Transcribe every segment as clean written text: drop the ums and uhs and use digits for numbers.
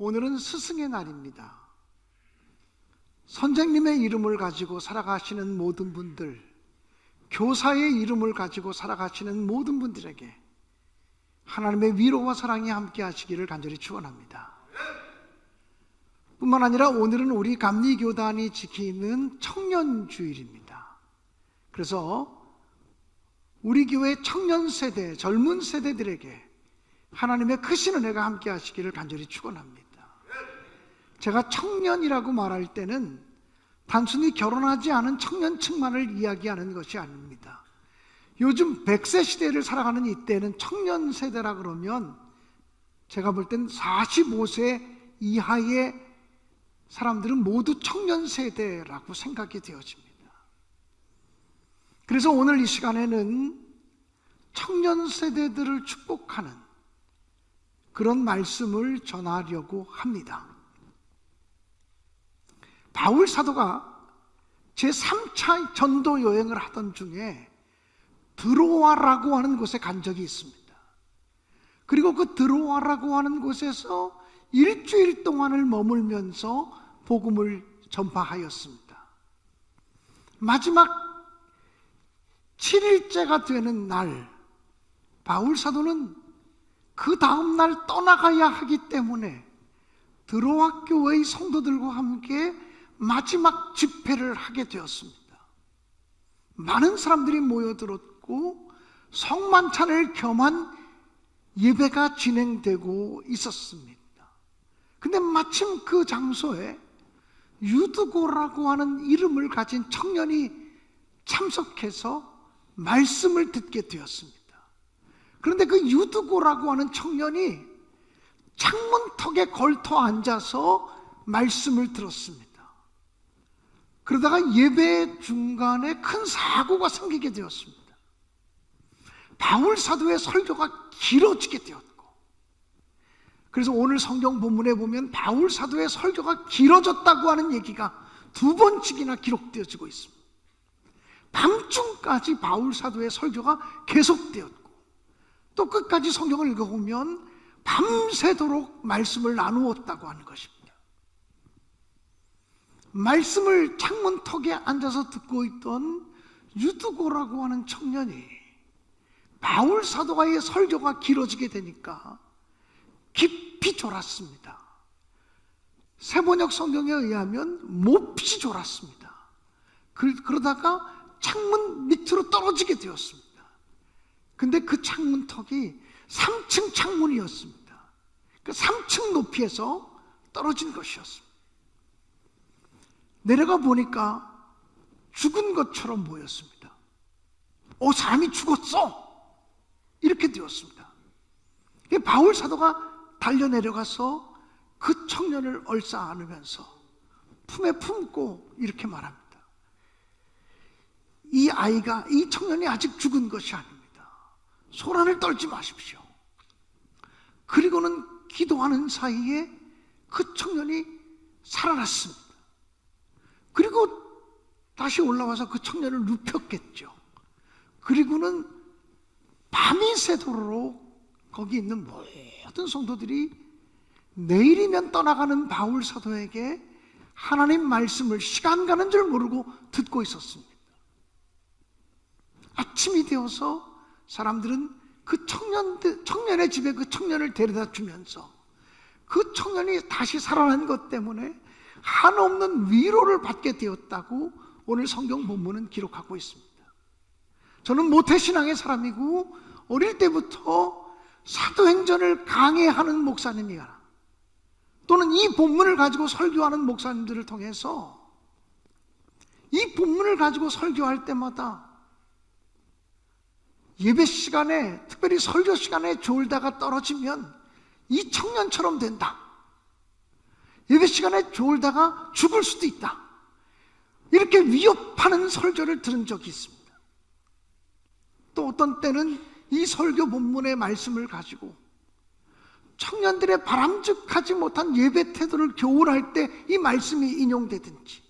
오늘은 스승의 날입니다. 선생님의 이름을 가지고 살아가시는 모든 분들, 교사의 이름을 가지고 살아가시는 모든 분들에게 하나님의 위로와 사랑이 함께 하시기를 간절히 축원합니다. 뿐만 아니라 오늘은 우리 감리교단이 지키는 청년주일입니다. 그래서 우리 교회 청년 세대, 젊은 세대들에게 하나님의 크신 은혜가 함께 하시기를 간절히 축원합니다. 제가 청년이라고 말할 때는 단순히 결혼하지 않은 청년층만을 이야기하는 것이 아닙니다. 요즘 100세 시대를 살아가는 이때는 청년 세대라 그러면 제가 볼 땐 45세 이하의 사람들은 모두 청년 세대라고 생각이 되어집니다. 그래서 오늘 이 시간에는 청년 세대들을 축복하는 그런 말씀을 전하려고 합니다. 바울 사도가 제3차 전도 여행을 하던 중에 드로아라고 하는 곳에 간 적이 있습니다. 그리고 그 드로아라고 하는 곳에서 일주일 동안을 머물면서 복음을 전파하였습니다. 마지막 7일째가 되는 날, 바울 사도는 그 다음 날 떠나가야 하기 때문에 드로아 교회의 성도들과 함께 마지막 집회를 하게 되었습니다. 많은 사람들이 모여들었고 성만찬을 겸한 예배가 진행되고 있었습니다. 근데 마침 그 장소에 유드고라고 하는 이름을 가진 청년이 참석해서 말씀을 듣게 되었습니다. 그런데 그 유드고라고 하는 청년이 창문턱에 걸터 앉아서 말씀을 들었습니다. 그러다가 예배 중간에 큰 사고가 생기게 되었습니다. 바울 사도의 설교가 길어지게 되었고, 그래서 오늘 성경 본문에 보면 바울 사도의 설교가 길어졌다고 하는 얘기가 2번씩이나 기록되어지고 있습니다. 밤중까지 바울 사도의 설교가 계속되었고, 또 끝까지 성경을 읽어보면 밤새도록 말씀을 나누었다고 하는 것입니다. 말씀을 창문턱에 앉아서 듣고 있던 유드고라고 하는 청년이 바울 사도와의 설교가 길어지게 되니까 깊이 졸았습니다. 세번역 성경에 의하면 몹시 졸았습니다. 그러다가 창문 밑으로 떨어지게 되었습니다. 근데 그 창문턱이 3층 창문이었습니다. 그 3층 높이에서 떨어진 것이었습니다. 내려가 보니까 죽은 것처럼 보였습니다. 사람이 죽었어! 이렇게 되었습니다. 바울 사도가 달려 내려가서 그 청년을 얼싸 안으면서 품에 품고 이렇게 말합니다. 이 청년이 아직 죽은 것이 아닙니다. 소란을 떨지 마십시오. 그리고는 기도하는 사이에 그 청년이 살아났습니다. 그리고 다시 올라와서 그 청년을 눕혔겠죠. 그리고는 밤이 새도록 거기 있는 모든 성도들이 내일이면 떠나가는 바울 사도에게 하나님 말씀을 시간 가는 줄 모르고 듣고 있었습니다. 아침이 되어서 사람들은 그 청년의 집에 그 청년을 데려다 주면서 그 청년이 다시 살아난 것 때문에 한없는 위로를 받게 되었다고 오늘 성경 본문은 기록하고 있습니다. 저는 모태신앙의 사람이고 어릴 때부터 사도행전을 강해하는 목사님이거나 또는 이 본문을 가지고 설교하는 목사님들을 통해서 이 본문을 가지고 설교할 때마다 예배 시간에, 특별히 설교 시간에 졸다가 떨어지면 이 청년처럼 된다. 예배 시간에 졸다가 죽을 수도 있다. 이렇게 위협하는 설교를 들은 적이 있습니다. 또 어떤 때는 이 설교 본문의 말씀을 가지고 청년들의 바람직하지 못한 예배 태도를 교훈할 때 이 말씀이 인용되든지,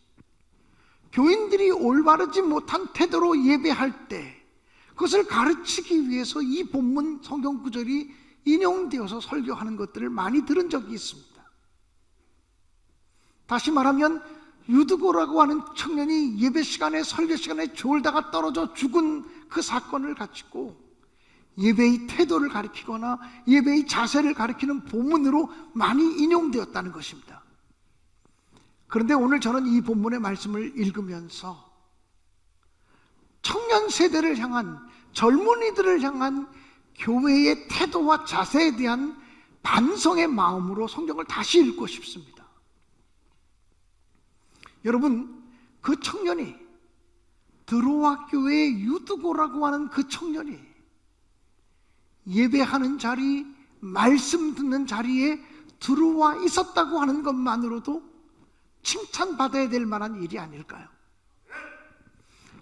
교인들이 올바르지 못한 태도로 예배할 때 그것을 가르치기 위해서 이 본문 성경 구절이 인용되어서 설교하는 것들을 많이 들은 적이 있습니다. 다시 말하면 유드고라고 하는 청년이 예배 시간에 설교 시간에 졸다가 떨어져 죽은 그 사건을 가지고 예배의 태도를 가리키거나 예배의 자세를 가리키는 본문으로 많이 인용되었다는 것입니다. 그런데 오늘 저는 이 본문의 말씀을 읽으면서 청년 세대를 향한, 젊은이들을 향한 교회의 태도와 자세에 대한 반성의 마음으로 성경을 다시 읽고 싶습니다. 여러분, 그 청년이, 드로아 교회의 유드고라고 하는 그 청년이 예배하는 자리, 말씀 듣는 자리에 들어와 있었다고 하는 것만으로도 칭찬받아야 될 만한 일이 아닐까요?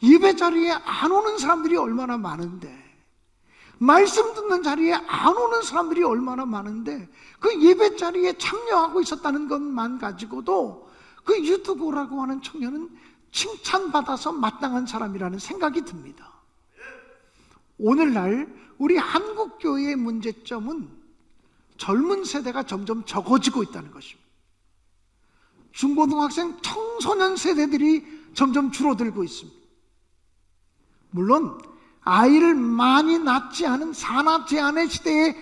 예배 자리에 안 오는 사람들이 얼마나 많은데, 말씀 듣는 자리에 안 오는 사람들이 얼마나 많은데, 그 예배 자리에 참여하고 있었다는 것만 가지고도 그 유드고라고 하는 청년은 칭찬받아서 마땅한 사람이라는 생각이 듭니다. 오늘날 우리 한국교회의 문제점은 젊은 세대가 점점 적어지고 있다는 것입니다. 중고등학생, 청소년 세대들이 점점 줄어들고 있습니다. 물론 아이를 많이 낳지 않은 산하 제한의 시대에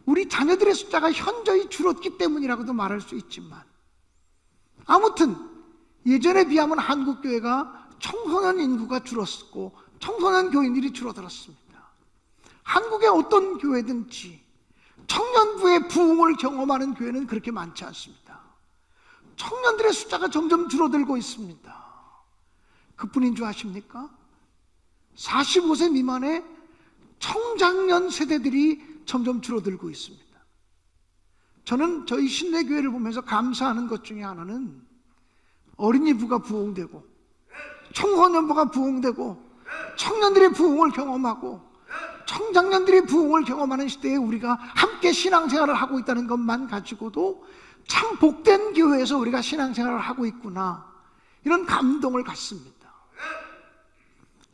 우리 자녀들의 숫자가 현저히 줄었기 때문이라고도 말할 수 있지만, 아무튼 예전에 비하면 한국교회가 청소년 인구가 줄었고 청소년 교인들이 줄어들었습니다. 한국의 어떤 교회든지 청년부의 부흥을 경험하는 교회는 그렇게 많지 않습니다. 청년들의 숫자가 점점 줄어들고 있습니다. 그뿐인 줄 아십니까? 45세 미만의 청장년 세대들이 점점 줄어들고 있습니다. 저는 저희 신내교회를 보면서 감사하는 것 중에 하나는 어린이부가 부흥되고 청소년부가 부흥되고 청년들의 부흥을 경험하고 청장년들의 부흥을 경험하는 시대에 우리가 함께 신앙생활을 하고 있다는 것만 가지고도 참 복된 교회에서 우리가 신앙생활을 하고 있구나, 이런 감동을 갖습니다.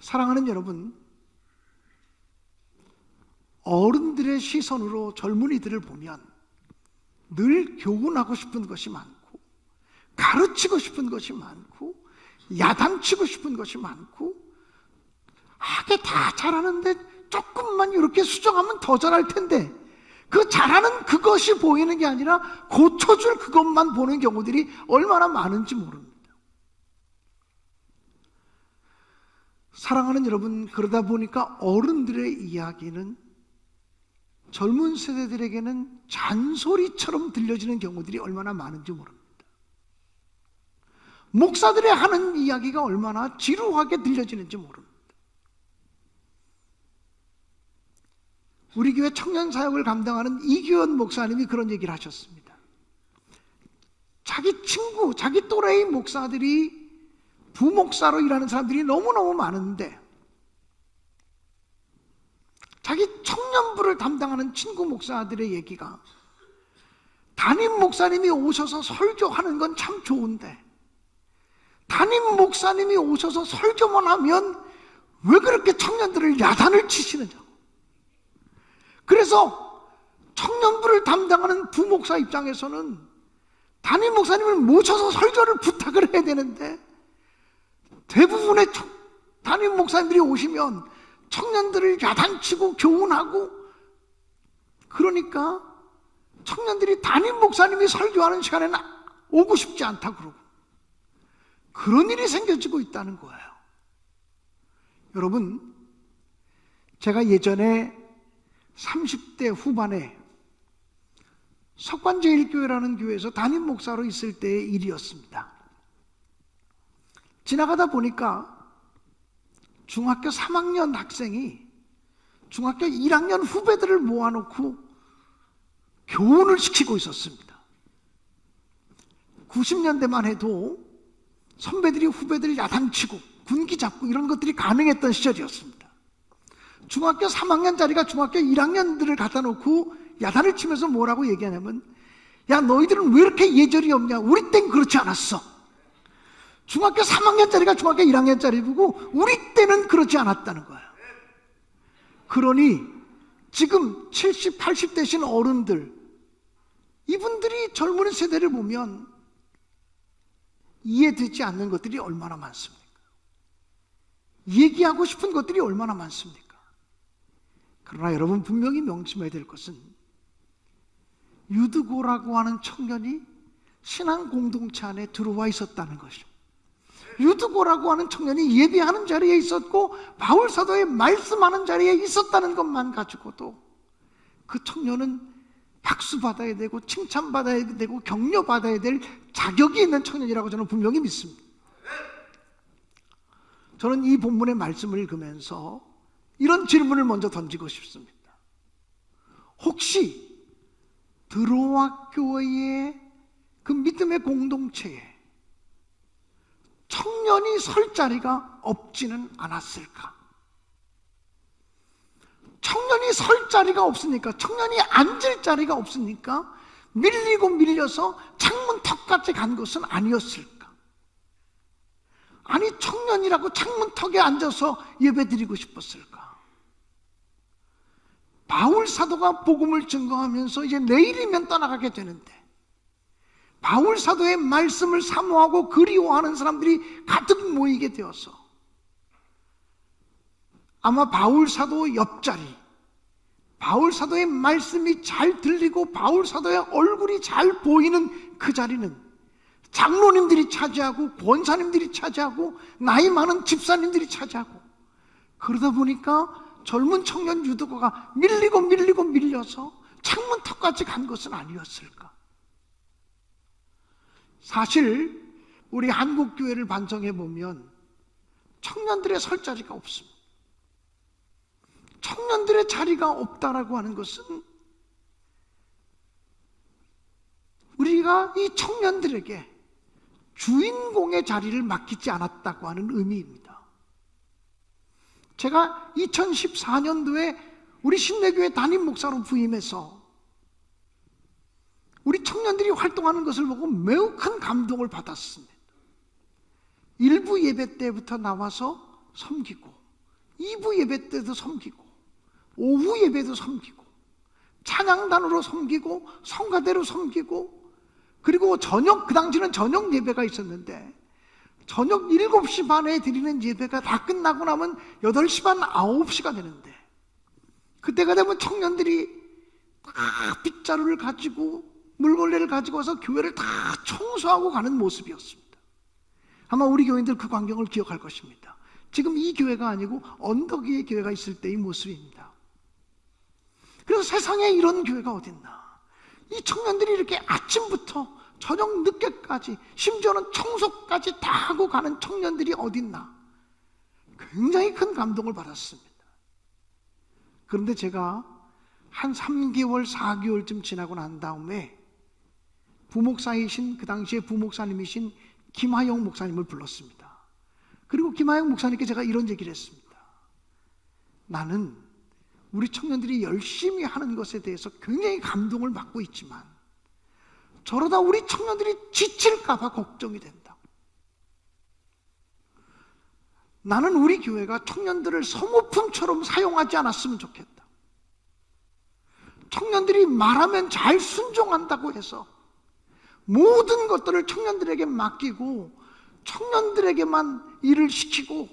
사랑하는 여러분, 어른들의 시선으로 젊은이들을 보면 늘 교훈하고 싶은 것이 많고, 가르치고 싶은 것이 많고, 야단치고 싶은 것이 많고, 하게 다 잘하는데 조금만 이렇게 수정하면 더 잘할 텐데, 그 잘하는 그것이 보이는 게 아니라 고쳐줄 그것만 보는 경우들이 얼마나 많은지 모릅니다. 사랑하는 여러분, 그러다 보니까 어른들의 이야기는 젊은 세대들에게는 잔소리처럼 들려지는 경우들이 얼마나 많은지 모릅니다. 목사들이 하는 이야기가 얼마나 지루하게 들려지는지 모릅니다. 우리 교회 청년 사역을 감당하는 이규현 목사님이 그런 얘기를 하셨습니다. 자기 친구, 자기 또래의 목사들이 부목사로 일하는 사람들이 너무너무 많은데, 자기 청년부를 담당하는 친구 목사들의 얘기가, 담임 목사님이 오셔서 설교하는 건 참 좋은데 담임 목사님이 오셔서 설교만 하면 왜 그렇게 청년들을 야단을 치시느냐고. 그래서 청년부를 담당하는 부목사 입장에서는 담임 목사님을 모셔서 설교를 부탁을 해야 되는데, 대부분의 담임 목사님들이 오시면 청년들을 야단치고 교훈하고, 그러니까 청년들이 담임 목사님이 설교하는 시간에는 오고 싶지 않다 그러고, 그런 일이 생겨지고 있다는 거예요. 여러분, 제가 예전에 30대 후반에 석관제일교회라는 교회에서 담임 목사로 있을 때의 일이었습니다. 지나가다 보니까 중학교 3학년 학생이 중학교 1학년 후배들을 모아놓고 교훈을 시키고 있었습니다. 90년대만 해도 선배들이 후배들을 야단치고 군기 잡고 이런 것들이 가능했던 시절이었습니다. 중학교 3학년짜리가 중학교 1학년들을 갖다 놓고 야단을 치면서 뭐라고 얘기하냐면, 야, 너희들은 왜 이렇게 예절이 없냐, 우리 땐 그렇지 않았어. 중학교 3학년짜리가 중학교 1학년짜리 보고 우리 때는 그렇지 않았다는 거예요. 그러니 지금 70, 80 되신 어른들, 이분들이 젊은 세대를 보면 이해되지 않는 것들이 얼마나 많습니까? 얘기하고 싶은 것들이 얼마나 많습니까? 그러나 여러분 분명히 명심해야 될 것은 유드고라고 하는 청년이 신앙 공동체 안에 들어와 있었다는 것이죠. 유드고라고 하는 청년이 예배하는 자리에 있었고 바울 사도의 말씀하는 자리에 있었다는 것만 가지고도 그 청년은 박수 받아야 되고 칭찬 받아야 되고 격려 받아야 될 자격이 있는 청년이라고 저는 분명히 믿습니다. 저는 이 본문의 말씀을 읽으면서 이런 질문을 먼저 던지고 싶습니다. 혹시 드로아 교회의 그 믿음의 공동체에 청년이 설 자리가 없지는 않았을까? 청년이 설 자리가 없으니까, 청년이 앉을 자리가 없으니까 밀리고 밀려서 창문 턱까지 간 것은 아니었을까? 아니, 청년이라고 창문 턱에 앉아서 예배드리고 싶었을까? 바울 사도가 복음을 증거하면서 이제 내일이면 떠나가게 되는데 바울 사도의 말씀을 사모하고 그리워하는 사람들이 가득 모이게 되어서 아마 바울 사도 옆자리, 바울 사도의 말씀이 잘 들리고 바울 사도의 얼굴이 잘 보이는 그 자리는 장로님들이 차지하고 권사님들이 차지하고 나이 많은 집사님들이 차지하고, 그러다 보니까 젊은 청년 유도가가 밀리고 밀려서 창문 턱까지 간 것은 아니었을까? 사실 우리 한국 교회를 반성해 보면 청년들의 설 자리가 없습니다. 청년들의 자리가 없다라고 하는 것은 우리가 이 청년들에게 주인공의 자리를 맡기지 않았다고 하는 의미입니다. 제가 2014년도에 우리 신내교회 담임 목사로 부임해서 우리 청년들이 활동하는 것을 보고 매우 큰 감동을 받았습니다. 일부 예배 때부터 나와서 섬기고, 2부 예배 때도 섬기고, 오후 예배도 섬기고, 찬양단으로 섬기고, 성가대로 섬기고, 그리고 저녁, 그 당시는 저녁 예배가 있었는데 저녁 7시 반에 드리는 예배가 다 끝나고 나면 8시 반, 9시가 되는데 그때가 되면 청년들이 다 빗자루를 가지고 물걸레를 가지고 와서 교회를 다 청소하고 가는 모습이었습니다. 아마 우리 교인들 그 광경을 기억할 것입니다. 지금 이 교회가 아니고 언덕 위에 교회가 있을 때의 모습입니다. 그래서 세상에 이런 교회가 어딨나? 이 청년들이 이렇게 아침부터 저녁 늦게까지, 심지어는 청소까지 다 하고 가는 청년들이 어딨나? 굉장히 큰 감동을 받았습니다. 그런데 제가 한 3개월, 4개월쯤 지나고 난 다음에 부목사이신, 그 당시에 부목사님이신 김하영 목사님을 불렀습니다. 그리고 김하영 목사님께 제가 이런 얘기를 했습니다. 나는 우리 청년들이 열심히 하는 것에 대해서 굉장히 감동을 받고 있지만 저러다 우리 청년들이 지칠까 봐 걱정이 된다. 나는 우리 교회가 청년들을 소모품처럼 사용하지 않았으면 좋겠다. 청년들이 말하면 잘 순종한다고 해서 모든 것들을 청년들에게 맡기고 청년들에게만 일을 시키고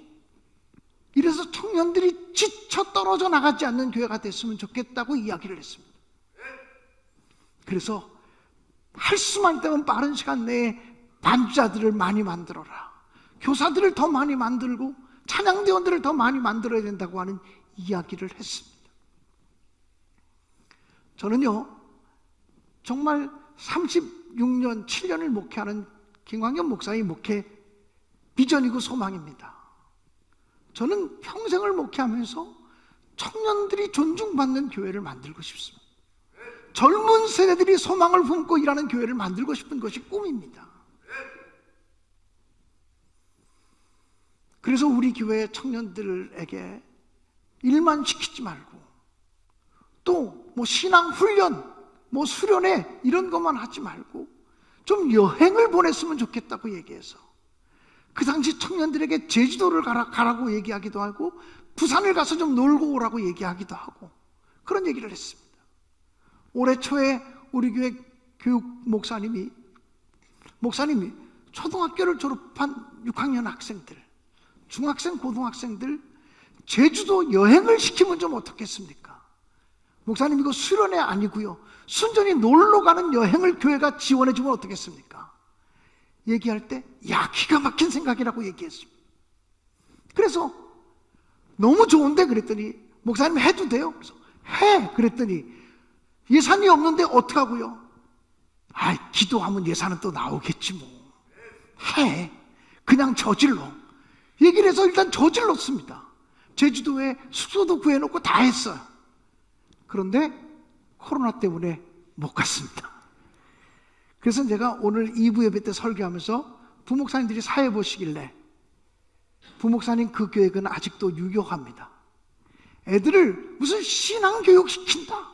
이래서 청년들이 지쳐 떨어져 나가지 않는 교회가 됐으면 좋겠다고 이야기를 했습니다. 그래서 할 수만 있다면 빠른 시간 내에 반주자들을 많이 만들어라, 교사들을 더 많이 만들고 찬양대원들을 더 많이 만들어야 된다고 하는 이야기를 했습니다. 저는요 정말 36년, 7년을 목회하는 김광현 목사의 목회 비전이고 소망입니다. 저는 평생을 목회하면서 청년들이 존중받는 교회를 만들고 싶습니다. 젊은 세대들이 소망을 품고 일하는 교회를 만들고 싶은 것이 꿈입니다. 그래서 우리 교회 청년들에게 일만 시키지 말고 또 뭐 신앙 훈련, 뭐 수련회 이런 것만 하지 말고 좀 여행을 보냈으면 좋겠다고 얘기해서 그 당시 청년들에게 제주도를 가라고 얘기하기도 하고 부산을 가서 좀 놀고 오라고 얘기하기도 하고 그런 얘기를 했습니다. 올해 초에 우리 교회 교육 목사님이 초등학교를 졸업한 6학년 학생들, 중학생, 고등학생들 제주도 여행을 시키면 좀 어떻겠습니까? 목사님, 이거 수련회 아니고요, 순전히 놀러 가는 여행을 교회가 지원해 주면 어떻겠습니까? 얘기할 때, 야, 기가 막힌 생각이라고 얘기했습니다. 그래서 너무 좋은데 그랬더니, 목사님 해도 돼요? 그래서 해! 그랬더니 예산이 없는데 어떡하고요? 아이, 기도하면 예산은 또 나오겠지 뭐. 해! 그냥 저질러. 얘기를 해서 일단 저질렀습니다. 제주도에 숙소도 구해놓고 다 했어요. 그런데 코로나 때문에 못 갔습니다. 그래서 제가 오늘 2부 예배 때 설교하면서 부목사님들이 사회 보시길래, 부목사님 그 계획은 아직도 유효합니다. 애들을 무슨 신앙교육 시킨다,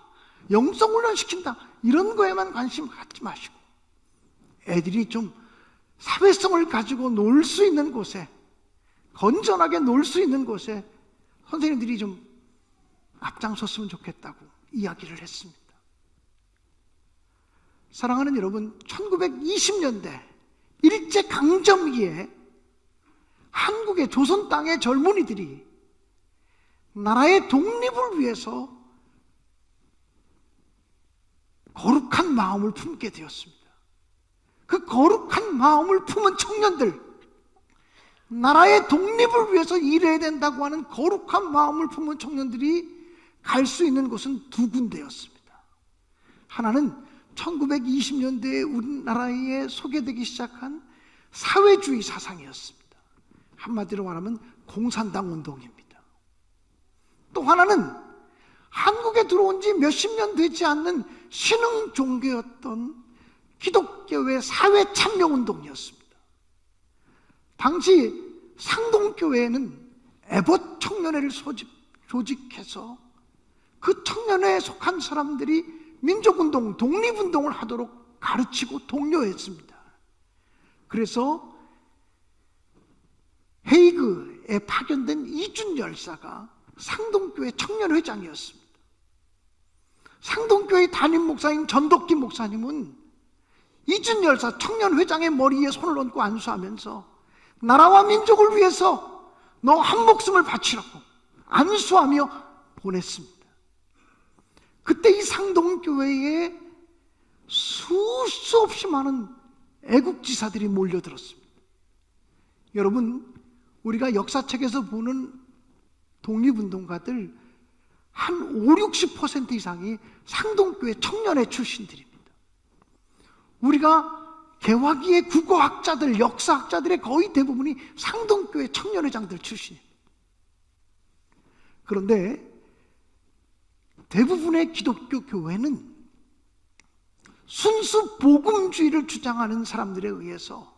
영성훈련 시킨다, 이런 거에만 관심 갖지 마시고 애들이 좀 사회성을 가지고 놀 수 있는 곳에, 건전하게 놀 수 있는 곳에 선생님들이 좀 앞장섰으면 좋겠다고 이야기를 했습니다. 사랑하는 여러분, 1920년대 일제강점기에 한국의 조선 땅의 젊은이들이 나라의 독립을 위해서 거룩한 마음을 품게 되었습니다. 그 거룩한 마음을 품은 청년들, 나라의 독립을 위해서 일해야 된다고 하는 거룩한 마음을 품은 청년들이 갈 수 있는 곳은 두 군데였습니다. 하나는 1920년대에 우리나라에 소개되기 시작한 사회주의 사상이었습니다. 한마디로 말하면 공산당 운동입니다. 또 하나는 한국에 들어온 지 몇십 년 되지 않는 신흥 종교였던 기독교의 사회 참여 운동이었습니다. 당시 상동교회는 애봇 청년회를 조직해서 그 청년회에 속한 사람들이 민족운동, 독립운동을 하도록 가르치고 독려했습니다. 그래서 헤이그에 파견된 이준 열사가 상동교회 청년회장이었습니다. 상동교회 담임 목사인 전덕기 목사님은 이준 열사 청년회장의 머리에 손을 얹고 안수하면서 나라와 민족을 위해서 너 한 목숨을 바치라고 안수하며 보냈습니다. 그때 이 상동교회에 수 없이 많은 애국지사들이 몰려들었습니다. 여러분, 우리가 역사책에서 보는 독립운동가들 한 50-60% 이상이 상동교회 청년회 출신들입니다. 우리가 개화기의 국어학자들, 역사학자들의 거의 대부분이 상동교회 청년회장들 출신입니다. 그런데 대부분의 기독교 교회는 순수 복음주의를 주장하는 사람들에 의해서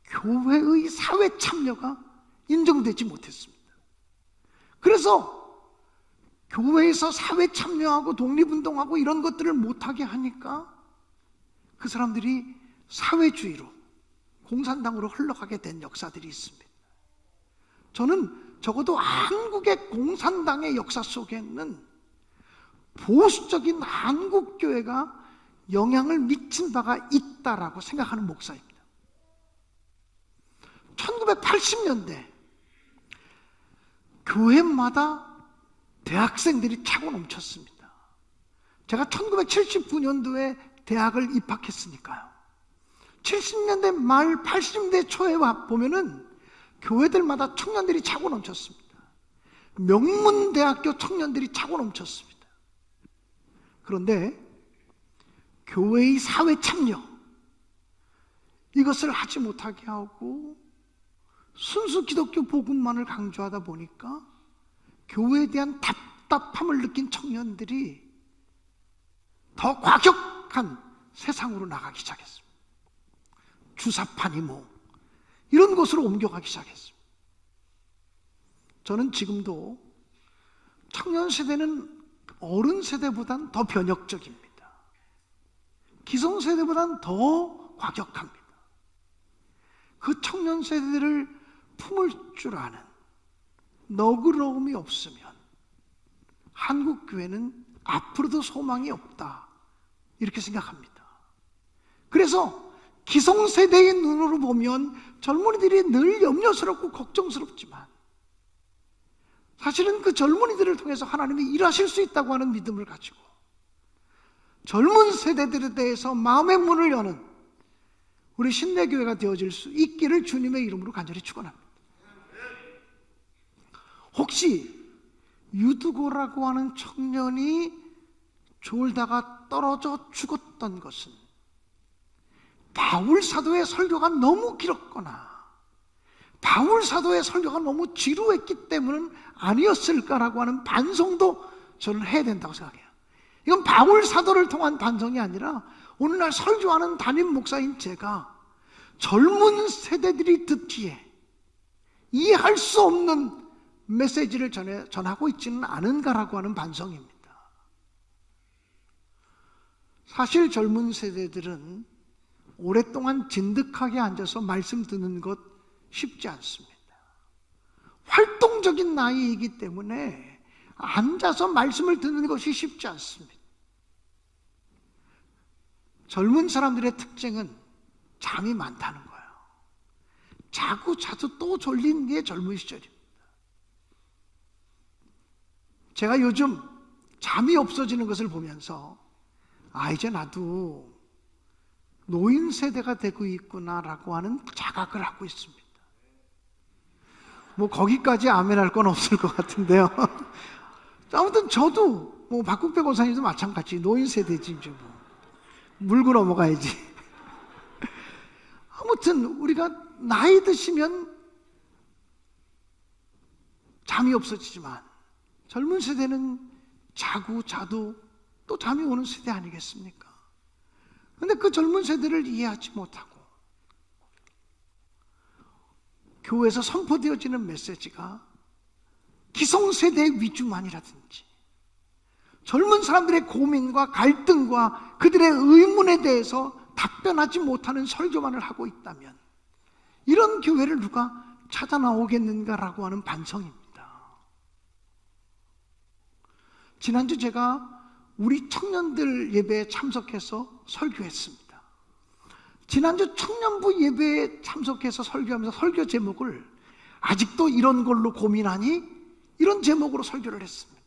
교회의 사회 참여가 인정되지 못했습니다. 그래서 교회에서 사회 참여하고 독립운동하고 이런 것들을 못하게 하니까 그 사람들이 사회주의로, 공산당으로 흘러가게 된 역사들이 있습니다. 저는 적어도 한국의 공산당의 역사 속에는 보수적인 한국교회가 영향을 미친 바가 있다라고 생각하는 목사입니다. 1980년대 교회마다 대학생들이 차고 넘쳤습니다. 제가 1979년도에 대학을 입학했으니까요. 70년대 말 80년대 초에 와 보면은 교회들마다 청년들이 차고 넘쳤습니다. 명문대학교 청년들이 차고 넘쳤습니다. 그런데 교회의 사회 참여, 이것을 하지 못하게 하고 순수 기독교 복음만을 강조하다 보니까 교회에 대한 답답함을 느낀 청년들이 더 과격한 세상으로 나가기 시작했습니다. 주사파니 뭐 이런 곳으로 옮겨가기 시작했습니다. 저는 지금도 청년 세대는 어른 세대보단 더 변혁적입니다. 기성 세대보단 더 과격합니다. 그 청년 세대를 품을 줄 아는 너그러움이 없으면 한국 교회는 앞으로도 소망이 없다, 이렇게 생각합니다. 그래서 기성세대의 눈으로 보면 젊은이들이 늘 염려스럽고 걱정스럽지만 사실은 그 젊은이들을 통해서 하나님이 일하실 수 있다고 하는 믿음을 가지고 젊은 세대들에 대해서 마음의 문을 여는 우리 신내교회가 되어질 수 있기를 주님의 이름으로 간절히 축원합니다. 혹시 유두고라고 하는 청년이 졸다가 떨어져 죽었던 것은 바울 사도의 설교가 너무 길었거나 바울 사도의 설교가 너무 지루했기 때문은 아니었을까라고 하는 반성도 저는 해야 된다고 생각해요. 이건 바울 사도를 통한 반성이 아니라 오늘날 설교하는 담임 목사인 제가 젊은 세대들이 듣기에 이해할 수 없는 메시지를 전하고 있지는 않은가라고 하는 반성입니다. 사실 젊은 세대들은 오랫동안 진득하게 앉아서 말씀 듣는 것 쉽지 않습니다. 활동적인 나이이기 때문에 앉아서 말씀을 듣는 것이 쉽지 않습니다. 젊은 사람들의 특징은 잠이 많다는 거예요. 자고 자도 또 졸린 게 젊은 시절입니다. 제가 요즘 잠이 없어지는 것을 보면서 이제 나도 노인 세대가 되고 있구나라고 하는 자각을 하고 있습니다. 뭐 거기까지 아멘할 건 없을 것 같은데요. 아무튼 저도 뭐 박국배 권사님도 마찬가지 노인 세대지 이제 뭐 물고 넘어가야지. 아무튼 우리가 나이 드시면 잠이 없어지지만 젊은 세대는 자고 자도 또 잠이 오는 세대 아니겠습니까? 그런데 그 젊은 세대를 이해하지 못하고 교회에서 선포되어지는 메시지가 기성세대 위주만이라든지 젊은 사람들의 고민과 갈등과 그들의 의문에 대해서 답변하지 못하는 설교만을 하고 있다면 이런 교회를 누가 찾아 나오겠는가라고 하는 반성입니다. 지난주 제가 우리 청년들 예배에 참석해서 설교했습니다. 지난주 청년부 예배에 참석해서 설교하면서 설교 제목을 아직도 이런 걸로 고민하니? 이런 제목으로 설교를 했습니다.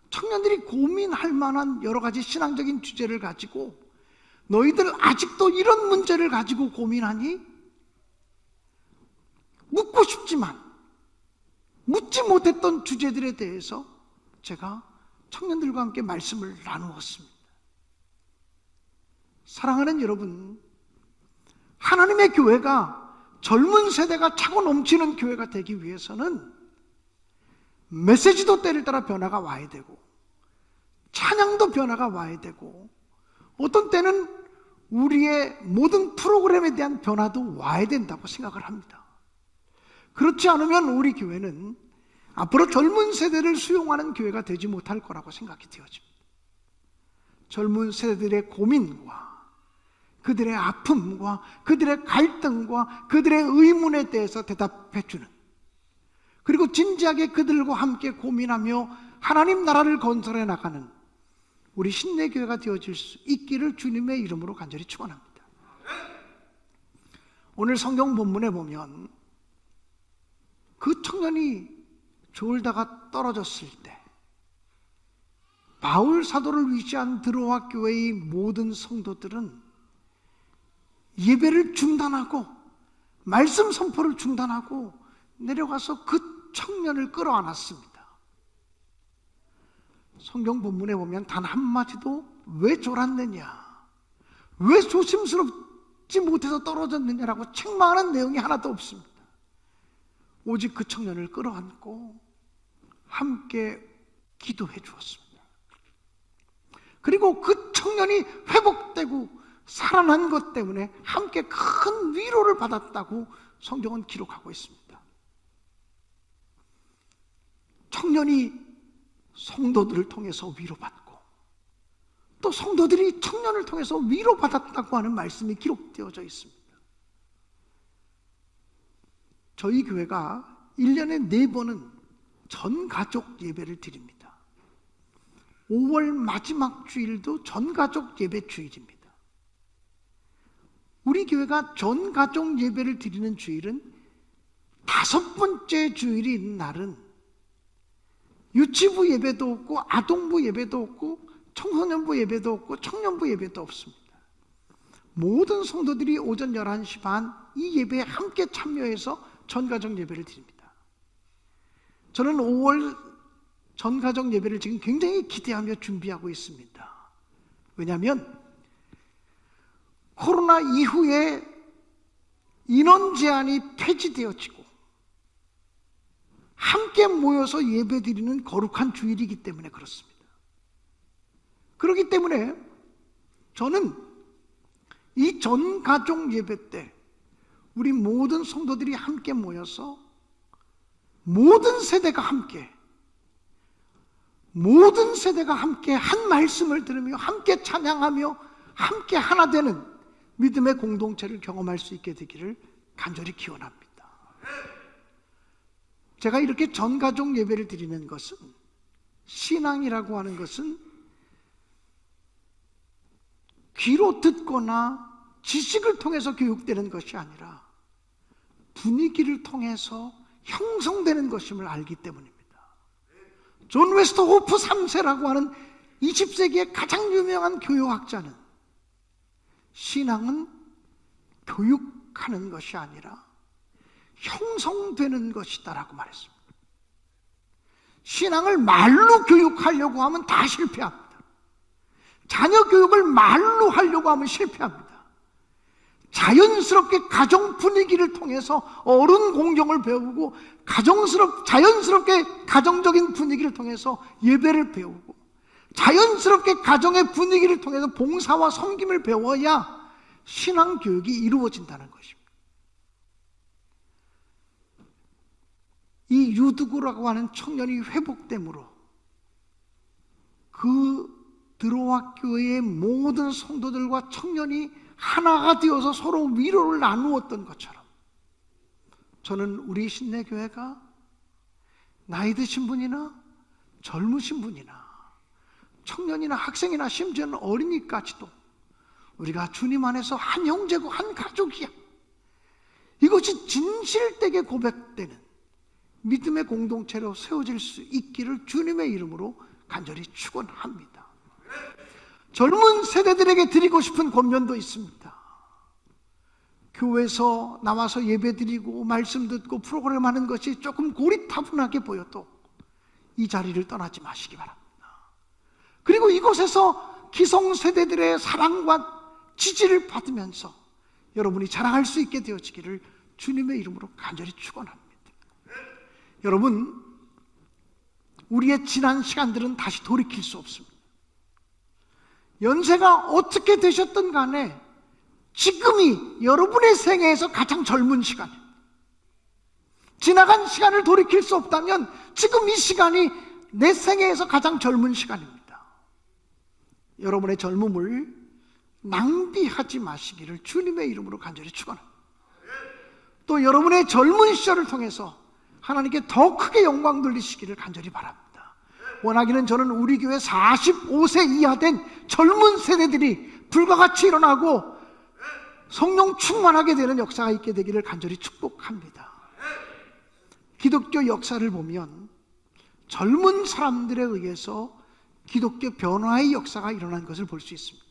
청년들이 고민할 만한 여러 가지 신앙적인 주제를 가지고 너희들 아직도 이런 문제를 가지고 고민하니? 묻고 싶지만 묻지 못했던 주제들에 대해서 제가 청년들과 함께 말씀을 나누었습니다. 사랑하는 여러분, 하나님의 교회가 젊은 세대가 차고 넘치는 교회가 되기 위해서는 메시지도 때를 따라 변화가 와야 되고 찬양도 변화가 와야 되고 어떤 때는 우리의 모든 프로그램에 대한 변화도 와야 된다고 생각을 합니다. 그렇지 않으면 우리 교회는 앞으로 젊은 세대를 수용하는 교회가 되지 못할 거라고 생각이 되어집니다. 젊은 세대들의 고민과 그들의 아픔과 그들의 갈등과 그들의 의문에 대해서 대답해 주는, 그리고 진지하게 그들과 함께 고민하며 하나님 나라를 건설해 나가는 우리 신내교회가 되어질 수 있기를 주님의 이름으로 간절히 축원합니다. 오늘 성경 본문에 보면 그 청년이 졸다가 떨어졌을 때 바울 사도를 위시한 드로아 교회의 모든 성도들은 예배를 중단하고 말씀 선포를 중단하고 내려가서 그 청년을 끌어안았습니다. 성경 본문에 보면 단 한마디도 왜 졸았느냐, 왜 조심스럽지 못해서 떨어졌느냐라고 책망하는 내용이 하나도 없습니다. 오직 그 청년을 끌어안고 함께 기도해 주었습니다. 그리고 그 청년이 회복되고 살아난 것 때문에 함께 큰 위로를 받았다고 성경은 기록하고 있습니다. 청년이 성도들을 통해서 위로받고 또 성도들이 청년을 통해서 위로받았다고 하는 말씀이 기록되어져 있습니다. 저희 교회가 1년에 4번은 전 가족 예배를 드립니다. 5월 마지막 주일도 전 가족 예배 주일입니다. 우리 교회가 전 가족 예배를 드리는 주일은 5번째 주일이 있는 날은 유치부 예배도 없고 아동부 예배도 없고 청소년부 예배도 없고 청년부 예배도 없습니다. 모든 성도들이 오전 11시 반 이 예배에 함께 참여해서 전가족 예배를 드립니다. 저는 5월 전가족 예배를 지금 굉장히 기대하며 준비하고 있습니다. 왜냐하면 코로나 이후에 인원 제한이 폐지되어지고 함께 모여서 예배드리는 거룩한 주일이기 때문에 그렇습니다. 그렇기 때문에 저는 이 전가족 예배 때 우리 모든 성도들이 함께 모여서 모든 세대가 함께 한 말씀을 들으며 함께 찬양하며 함께 하나 되는 믿음의 공동체를 경험할 수 있게 되기를 간절히 기원합니다. 제가 이렇게 전가족 예배를 드리는 것은, 신앙이라고 하는 것은 귀로 듣거나 지식을 통해서 교육되는 것이 아니라 분위기를 통해서 형성되는 것임을 알기 때문입니다. 존 웨스터호프 3세라고 하는 20세기의 가장 유명한 교육학자는 신앙은 교육하는 것이 아니라 형성되는 것이다라고 말했습니다. 신앙을 말로 교육하려고 하면 다 실패합니다. 자녀 교육을 말로 하려고 하면 실패합니다. 자연스럽게 가정 분위기를 통해서 어른 공경을 배우고 자연스럽게 가정적인 분위기를 통해서 예배를 배우고 자연스럽게 가정의 분위기를 통해서 봉사와 섬김을 배워야 신앙 교육이 이루어진다는 것입니다. 이 유두구라고 하는 청년이 회복됨으로 그 드로아 교회의 모든 성도들과 청년이 하나가 되어서 서로 위로를 나누었던 것처럼 저는 우리 신내교회가 나이 드신 분이나 젊으신 분이나 청년이나 학생이나 심지어는 어린이까지도 우리가 주님 안에서 한 형제고 한 가족이야, 이것이 진실되게 고백되는 믿음의 공동체로 세워질 수 있기를 주님의 이름으로 간절히 축원합니다. 젊은 세대들에게 드리고 싶은 권면도 있습니다. 교회에서 나와서 예배드리고 말씀 듣고 프로그램 하는 것이 조금 고리타분하게 보여도 이 자리를 떠나지 마시기 바랍니다. 그리고 이곳에서 기성세대들의 사랑과 지지를 받으면서 여러분이 자랑할 수 있게 되어지기를 주님의 이름으로 간절히 축원합니다. 여러분, 우리의 지난 시간들은 다시 돌이킬 수 없습니다. 연세가 어떻게 되셨든 간에 지금이 여러분의 생애에서 가장 젊은 시간입니다. 지나간 시간을 돌이킬 수 없다면 지금 이 시간이 내 생애에서 가장 젊은 시간입니다. 여러분의 젊음을 낭비하지 마시기를 주님의 이름으로 간절히 축원합니다. 또 여러분의 젊은 시절을 통해서 하나님께 더 크게 영광 돌리시기를 간절히 바랍니다. 원하기는 저는 우리 교회 45세 이하 된 젊은 세대들이 불과 같이 일어나고 성령 충만하게 되는 역사가 있게 되기를 간절히 축복합니다. 기독교 역사를 보면 젊은 사람들에 의해서 기독교 변화의 역사가 일어난 것을 볼 수 있습니다.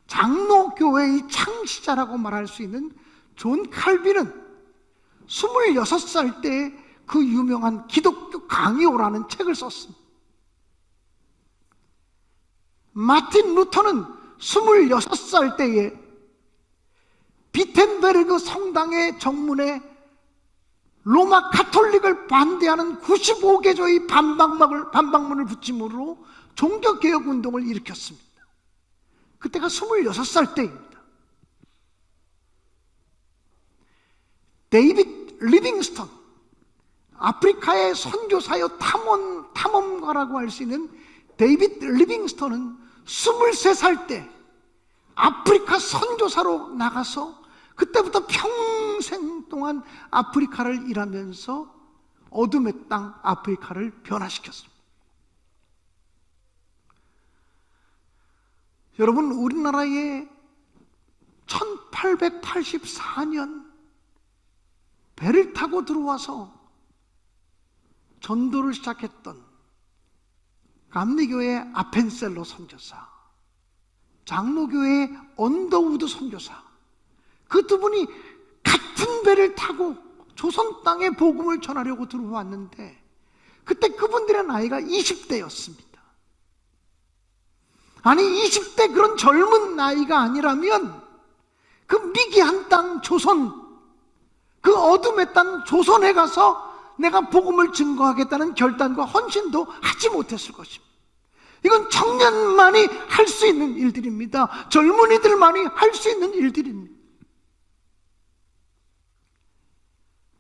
장로교회의 창시자라고 말할 수 있는 존 칼빈은 26살 때 그 유명한 기독교 강요라는 책을 썼습니다. 마틴 루터는 26살 때에 비텐베르그 성당의 정문에 로마 가톨릭을 반대하는 95개조의 반박문을 붙임으로 종교개혁 운동을 일으켰습니다. 그때가 26살 때입니다. 데이빗 리빙스턴, 아프리카의 선교사여 탐험가라고 할 수 있는 데이빗 리빙스턴은 23살 때 아프리카 선교사로 나가서 그때부터 평생 동안 아프리카를 일하면서 어둠의 땅 아프리카를 변화시켰습니다. 여러분, 우리나라에 1884년 배를 타고 들어와서 전도를 시작했던 감리교회 아펜셀로 선교사, 장로교회 언더우드 선교사, 그 두 분이 같은 배를 타고 조선 땅에 복음을 전하려고 들어왔는데 그때 그분들의 나이가 20대였습니다. 아니 20대 그런 젊은 나이가 아니라면 그 미개한 땅 조선, 그 어둠의 땅 조선에 가서 내가 복음을 증거하겠다는 결단과 헌신도 하지 못했을 것입니다. 이건 청년만이 할 수 있는 일들입니다. 젊은이들만이 할 수 있는 일들입니다.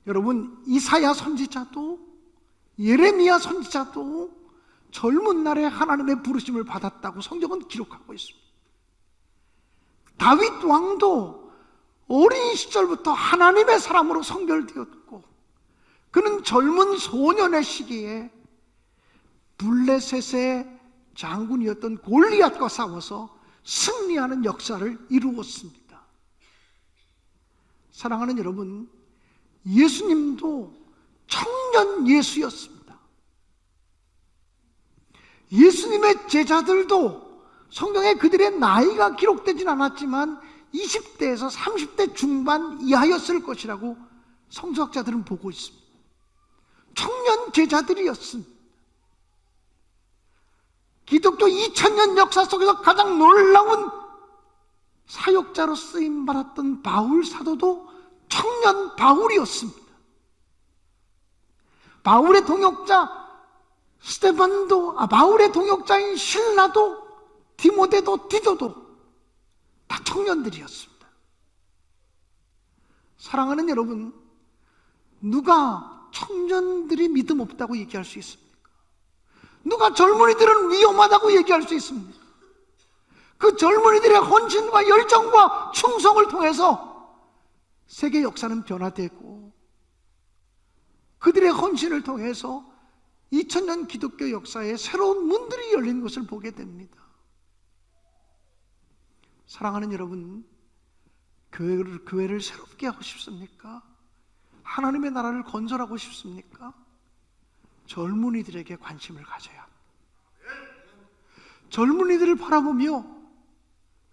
여러분, 이사야 선지자도 예레미야 선지자도 젊은 날에 하나님의 부르심을 받았다고 성경은 기록하고 있습니다. 다윗 왕도 어린 시절부터 하나님의 사람으로 성별되었고 그는 젊은 소년의 시기에 블레셋의 장군이었던 골리앗과 싸워서 승리하는 역사를 이루었습니다. 사랑하는 여러분, 예수님도 청년 예수였습니다. 예수님의 제자들도 성경에 그들의 나이가 기록되진 않았지만 20대에서 30대 중반 이하였을 것이라고 성서학자들은 보고 있습니다. 청년 제자들이었습니다. 기독교 2000년 역사 속에서 가장 놀라운 사역자로 쓰임받았던 바울 사도도 청년 바울이었습니다. 바울의 동역자 스데반도, 바울의 동역자인 실라도, 디모데도, 디도도 다 청년들이었습니다. 사랑하는 여러분, 누가 청년들이 믿음 없다고 얘기할 수 있습니까? 누가 젊은이들은 위험하다고 얘기할 수 있습니까? 그 젊은이들의 헌신과 열정과 충성을 통해서 세계 역사는 변화되고 그들의 헌신을 통해서 2000년 기독교 역사에 새로운 문들이 열린 것을 보게 됩니다. 사랑하는 여러분, 교회를 새롭게 하고 싶습니까? 하나님의 나라를 건설하고 싶습니까? 젊은이들에게 관심을 가져야 합니다. 젊은이들을 바라보며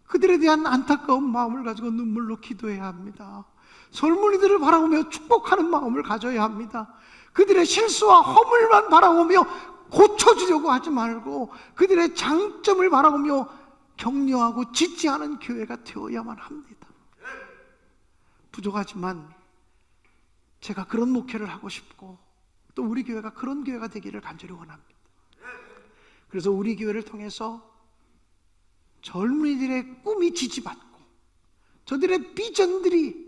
그들에 대한 안타까운 마음을 가지고 눈물로 기도해야 합니다. 젊은이들을 바라보며 축복하는 마음을 가져야 합니다. 그들의 실수와 허물만 바라보며 고쳐주려고 하지 말고 그들의 장점을 바라보며 격려하고 지지하는 교회가 되어야만 합니다. 부족하지만 제가 그런 목회를 하고 싶고 또 우리 교회가 그런 교회가 되기를 간절히 원합니다. 그래서 우리 교회를 통해서 젊은이들의 꿈이 지지받고 저들의 비전들이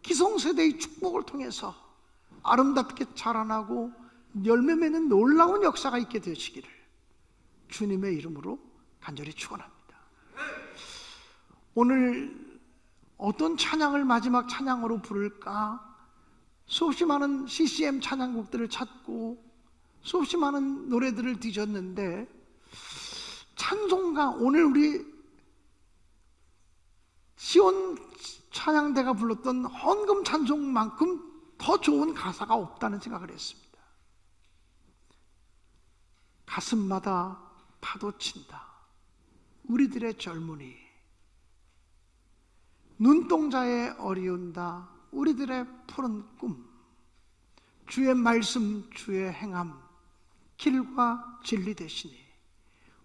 기성세대의 축복을 통해서 아름답게 자라나고 열매 맺는 놀라운 역사가 있게 되시기를 주님의 이름으로 간절히 축원합니다. 오늘 어떤 찬양을 마지막 찬양으로 부를까? 수없이 많은 CCM 찬양곡들을 찾고 수없이 많은 노래들을 뒤졌는데 찬송가, 오늘 우리 시온 찬양대가 불렀던 헌금 찬송만큼 더 좋은 가사가 없다는 생각을 했습니다. 가슴마다 파도친다 우리들의 젊은이, 눈동자에 어리운다 우리들의 푸른 꿈, 주의 말씀 주의 행함 길과 진리 되시니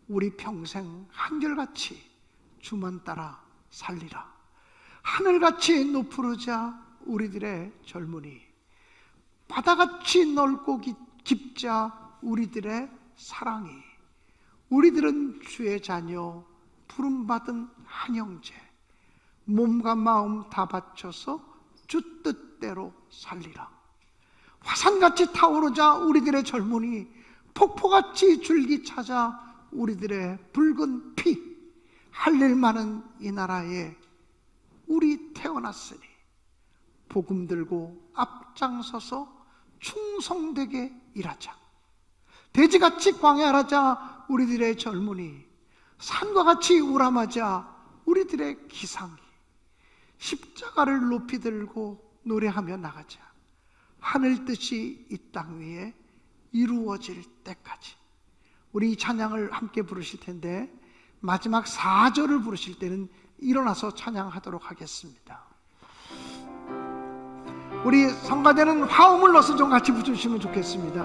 우리 평생 한결같이 주만 따라 살리라. 하늘같이 높으르자 우리들의 젊은이, 바다같이 넓고 깊자 우리들의 사랑이, 우리들은 주의 자녀 부름받은 한 형제, 몸과 마음 다 바쳐서 주 뜻대로 살리라. 화산같이 타오르자 우리들의 젊은이, 폭포같이 줄기차자 우리들의 붉은 피, 할일 많은 이 나라에 우리 태어났으니 복음 들고 앞장서서 충성되게 일하자. 돼지같이 광야하자 우리들의 젊은이, 산과 같이 우람하자 우리들의 기상이, 십자가를 높이 들고 노래하며 나가자. 하늘 뜻이 이 땅 위에 이루어질 때까지. 우리 이 찬양을 함께 부르실 텐데 마지막 4절을 부르실 때는 일어나서 찬양하도록 하겠습니다. 우리 성가대는 화음을 넣어서 좀 같이 부르시면 좋겠습니다.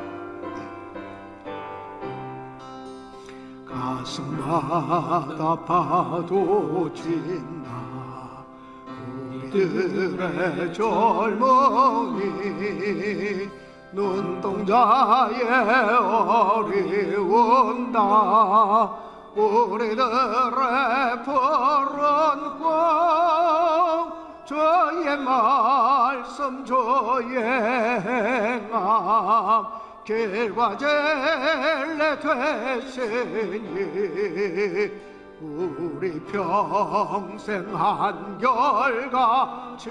가슴마다 파도친다 우리들의 젊은이 눈동자의 어려운다 우리들의 푸른 꿈 주의 말씀 주의 행함 길과 진리 되시니 우리 평생 한결같이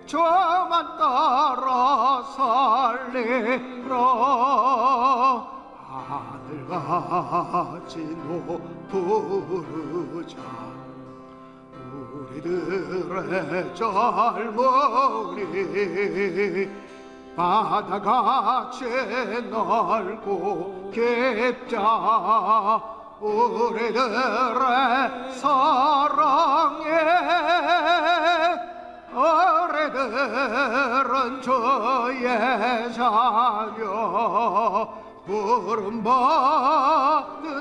주만 따라 살리라 하늘같이 높으자 우리들의 젊은이 바다같이 넓고 깊자 우리들의 사랑에 어레들은 주의 자녀 부름받는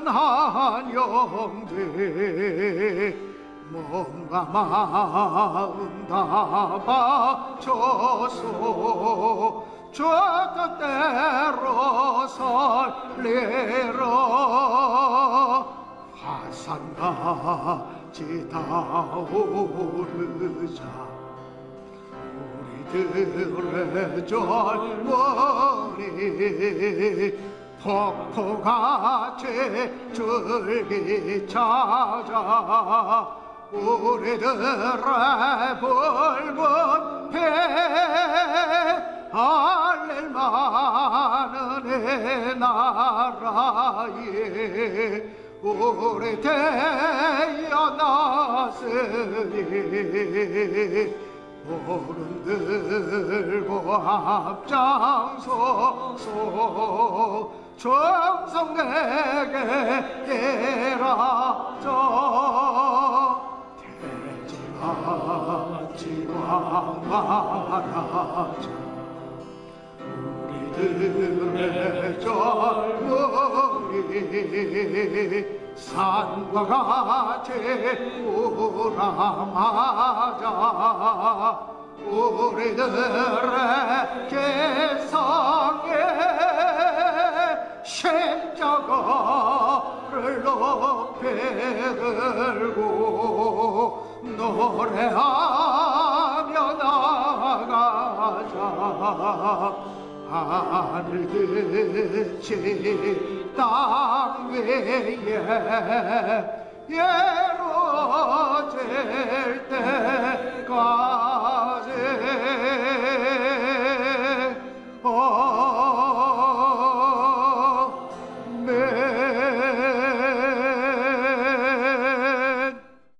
한영들 몸과 마음 다 바쳐서 주 뜻대로 살리라 화산같이 타오르자 우리들의 젊은이 폭포같이 줄기 찾아 우리들의 붉은 배 할렐마는 이 나라에 우리 태어났으니 오른 들고 앞장서서 충성되게 일하자 대지같이 왕만하자 우리들의 젊은이 산과 같이 우람하자 우리들의 개성에 십자가를 높이 들고 노래하며 나가자 하늘빛이 땅 위에 예로질 때까지